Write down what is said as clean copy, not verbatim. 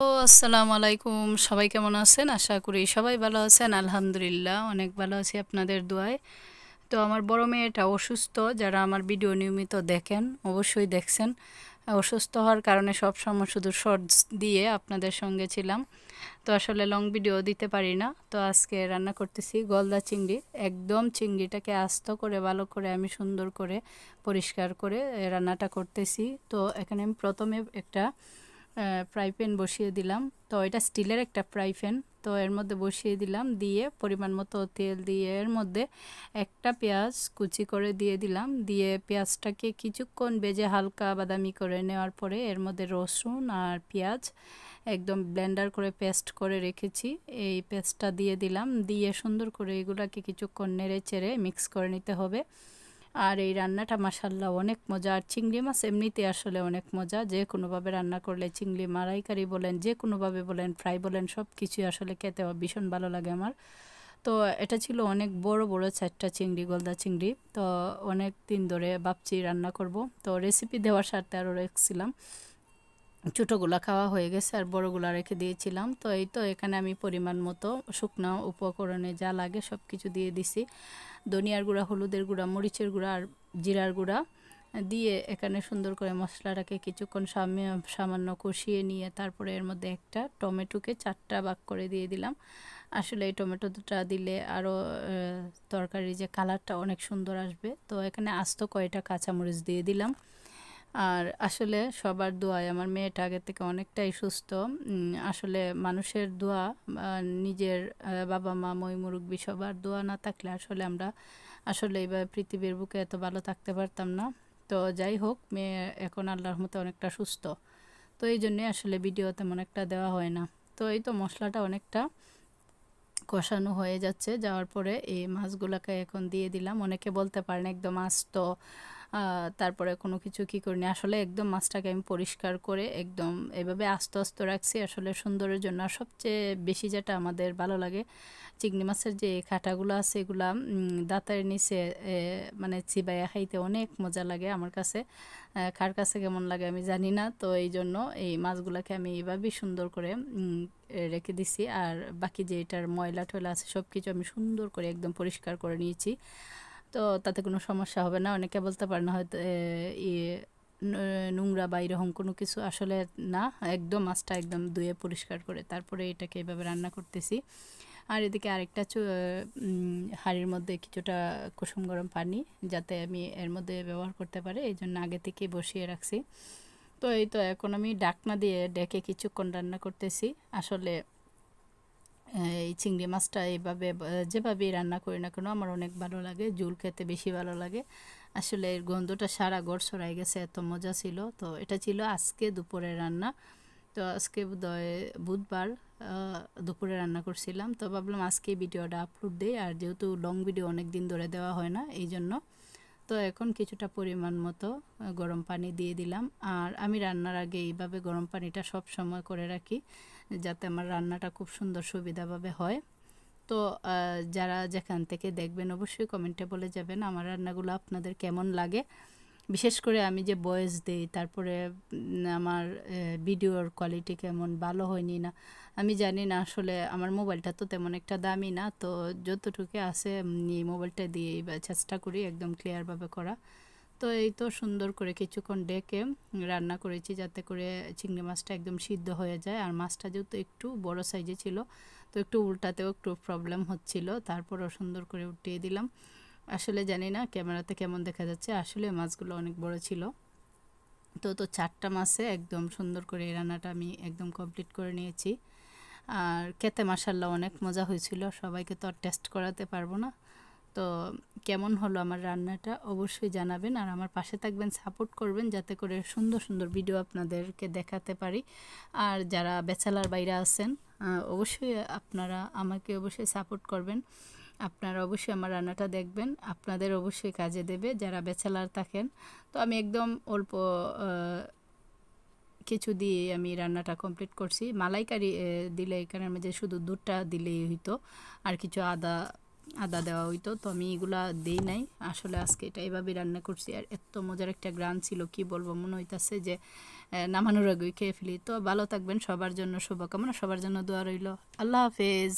আসসালামু আলাইকুম। সবাই কেমন আছেন? আশা করি সবাই ভালো আছেন। আলহামদুলিল্লাহ অনেক ভালো আছি আপনাদের দোয়ায়। তো আমার বড় মেয়েটা অসুস্থ। যারা আমার ভিডিও নিয়মিত দেখেন অবশ্যই দেখছেন। অসুস্থ হওয়ার কারণে সবসময় শুধু শর্টস দিয়ে আপনাদের সঙ্গে ছিলাম। তো আসলে লং ভিডিও দিতে পারি না। তো আজকে রান্না করতেছি গলদা চিংড়ি। একদম চিংড়িটাকে আস্ত করে ভালো করে আমি সুন্দর করে পরিষ্কার করে রান্নাটা করতেছি। তো এখানে আমি প্রথমে একটা ফ্রাই প্যান বসিয়ে দিলাম। তো এটা স্টিলের একটা ফ্রাই প্যান। তো এর মধ্যে বসিয়ে দিলাম, দিয়ে পরিমাণ মতো তেল দিয়ে এর মধ্যে একটা পেঁয়াজ কুচি করে দিয়ে দিলাম। দিয়ে পেঁয়াজটাকে কিছুক্ষণ ভেজে হালকা বাদামি করে নেওয়ার পরে এর মধ্যে রসুন আর পেঁয়াজ একদম ব্লেন্ডার করে পেস্ট করে রেখেছি, এই পেস্টটা দিয়ে দিলাম। দিয়ে সুন্দর করে এগুলাকে কিছুক্ষণ নেড়ে চেড়ে মিক্স করে নিতে হবে। আর এই রান্নাটা মাশাল্লাহ অনেক মজা। আর চিংড়ি মাছ এমনিতে আসলে অনেক মজা, যে কোনোভাবে রান্না করলে, চিংড়ি মালাইকারি বলেন, যে কোনোভাবে বলেন, ফ্রাই বলেন, সব কিছুই আসলে খেতে ভীষণ ভালো লাগে আমার। তো এটা ছিল অনেক বড় বড় 4টা চিংড়ি, গলদা চিংড়ি। তো অনেক দিন ধরে ভাবছি রান্না করব, তো রেসিপি দেওয়ার স্বার্থে আরও রেখেছিলাম। ছোটোগুলা খাওয়া হয়ে গেছে আর বড়গুলা রেখে দিয়েছিলাম। তো এই তো এখানে আমি পরিমাণ মতো শুকনো উপকরণে যা লাগে সব কিছু দিয়ে দিছি। ধনিয়ার গুঁড়া, হলুদের গুঁড়া, মরিচের গুঁড়া আর জিরার গুঁড়া দিয়ে এখানে সুন্দর করে মশলাটাকে কিছুক্ষণ সামান্য কষিয়ে নিয়ে তারপরে এর মধ্যে একটা টমেটোকে 4টা ভাগ করে দিয়ে দিলাম। আসলে এই টমেটোটা দিলে আরও তরকারির যে কালারটা অনেক সুন্দর আসবে। তো এখানে আস্ত কয়টা কাঁচামরিচ দিয়ে দিলাম। আর আসলে সবার দোয়ায় আমার মেয়েটা আগের থেকে অনেকটাই সুস্থ। আসলে মানুষের দোয়া, নিজের বাবা মা মই মুরব্বি সবার দোয়া না থাকলে আসলে আমরা আসলে এইভাবে পৃথিবীর বুকে এত ভালো থাকতে পারতাম না। তো যাই হোক, মেয়ে এখন আল্লাহর রহমতে অনেকটা সুস্থ। তো এই জন্যে আসলে ভিডিও তেমন একটা দেওয়া হয় না। তো এই তো মশলাটা অনেকটা কষানো হয়ে যাচ্ছে, যাওয়ার পরে এই মাছগুলোকে এখন দিয়ে দিলাম। অনেকে বলতে পারেন একদম আস্ত, তারপরে কোনো কিছু কী করিনি। আসলে একদম মাছটাকে আমি পরিষ্কার করে একদম এভাবে আস্ত আস্ত রাখছি আসলে সুন্দরের জন্য। আর সবচেয়ে বেশি যেটা আমাদের ভালো লাগে, চিংড়ি মাছের যে কাঁটাগুলো আছে এগুলা দাঁতের নিচে মানে চিবাইয়া খাইতে অনেক মজা লাগে আমার কাছে। কার কাছে কেমন লাগে আমি জানি না। তো এই জন্য এই মাছগুলোকে আমি এইভাবেই সুন্দর করে রেখে দিছি। আর বাকি যে এটার ময়লা টয়লা আছে সব কিছু আমি সুন্দর করে একদম পরিষ্কার করে নিয়েছি। তো তাতে কোনো সমস্যা হবে না। অনেকে বলতে পারে না হয়তো নোংরা বা এরকম কোনো কিছু, আসলে না। একদম মাছটা একদম ধুয়ে পরিষ্কার করে তারপরে এটাকে এভাবে রান্না করতেছি। আর এদিকে আরেকটা হাঁড়ির মধ্যে কিছুটা কুসুম গরম পানি যাতে আমি এর মধ্যে ব্যবহার করতে পারি, এই জন্য আগে থেকেই বসিয়ে রাখছি। তো এই তো এখন আমি ঢাকনা দিয়ে ডেকে কিছুক্ষণ রান্না করতেছি। আসলে এই চিংড়ি মাছটা এইভাবে যেভাবেই রান্না করি না কেন আমার অনেক ভালো লাগে, ঝোল খেতে বেশি ভালো লাগে। আসলে এর গন্ধটা সারা ঘর ছড়াই গেছে, এত মজা ছিল। তো এটা ছিল আজকে দুপুরের রান্না। তো আজকে বোধহয় বুধবার দুপুরে রান্না করছিলাম। তো ভাবলাম আজকে ভিডিওটা আপলোড দিই, আর যেহেতু লং ভিডিও অনেক দিন ধরে দেওয়া হয় না এই জন্য। তো এখন কিছুটা পরিমাণ মতো গরম পানি দিয়ে দিলাম। আর আমি রান্নার আগে এইভাবে গরম পানিটা সব সময় করে রাখি যাতে আমার রান্নাটা খুব সুন্দর সুবিধাভাবে হয়। তো যারা যেখান থেকে দেখবেন অবশ্যই কমেন্টে বলে যাবেন আমার রান্নাগুলো আপনাদের কেমন লাগে। বিশেষ করে আমি যে ভয়েস দেই, তারপরে আমার ভিডিওর কোয়ালিটি কেমন, ভালো হয়নি না আমি জানি না। আসলে আমার মোবাইলটা তো তেমন একটা দামি না, তো যতটুকু আছে এই মোবাইলটা দিয়ে চেষ্টা করি একদম ক্লিয়ারভাবে করা। তো এই তো সুন্দর করে কিছুক্ষণ ডেকে রান্না করেছি যাতে করে চিংড়ি মাছটা একদম সিদ্ধ হয়ে যায়। আর মাছটা যেহেতু একটু বড় সাইজে ছিল, তো একটু উল্টাতেও একটু প্রবলেম হচ্ছিল, তারপরও সুন্দর করে উল্টিয়ে দিলাম। আসলে জানি না ক্যামেরাতে কেমন দেখা যাচ্ছে, আসলে মাছগুলো অনেক বড় ছিল। তো 4টা মাছে একদম সুন্দর করে এই রান্নাটা আমি একদম কমপ্লিট করে নিয়েছি। আর খেতে মাশাল্লাহ অনেক মজা হয়েছিল, সবাইকে তো আর টেস্ট করাতে পারবো না। তো কেমন হলো আমার রান্নাটা অবশ্যই জানাবেন, আর আমার পাশে থাকবেন, সাপোর্ট করবেন যাতে করে সুন্দর সুন্দর ভিডিও আপনাদেরকে দেখাতে পারি। আর যারা ব্যাচেলার বাইরে আছেন অবশ্যই আপনারা আমাকে অবশ্যই সাপোর্ট করবেন। আপনারা অবশ্যই আমার রান্নাটা দেখবেন, আপনাদের অবশ্যই কাজে দেবে যারা ব্যাচেলার থাকেন। তো আমি একদম অল্প কিছু দিয়ে আমি রান্নাটা কমপ্লিট করছি। মালাইকারি দিলে এখানের মধ্যে শুধু দুধটা দিলেই হইতো, আর কিছু আদা আদা দেওয়া হইতো, তো আমি এগুলা দিই নাই। আসলে আজকে এটা এভাবেই রান্না করছি, আর এত মজার একটা গ্রান ছিল কি বলবো, মনে হইতাছে যে নামানোর আগেই খেয়ে ফেলি। তো ভালো থাকবেন, সবার জন্য শুভকামনা, সবার জন্য দোয়া রইল। আল্লাহ হাফেজ।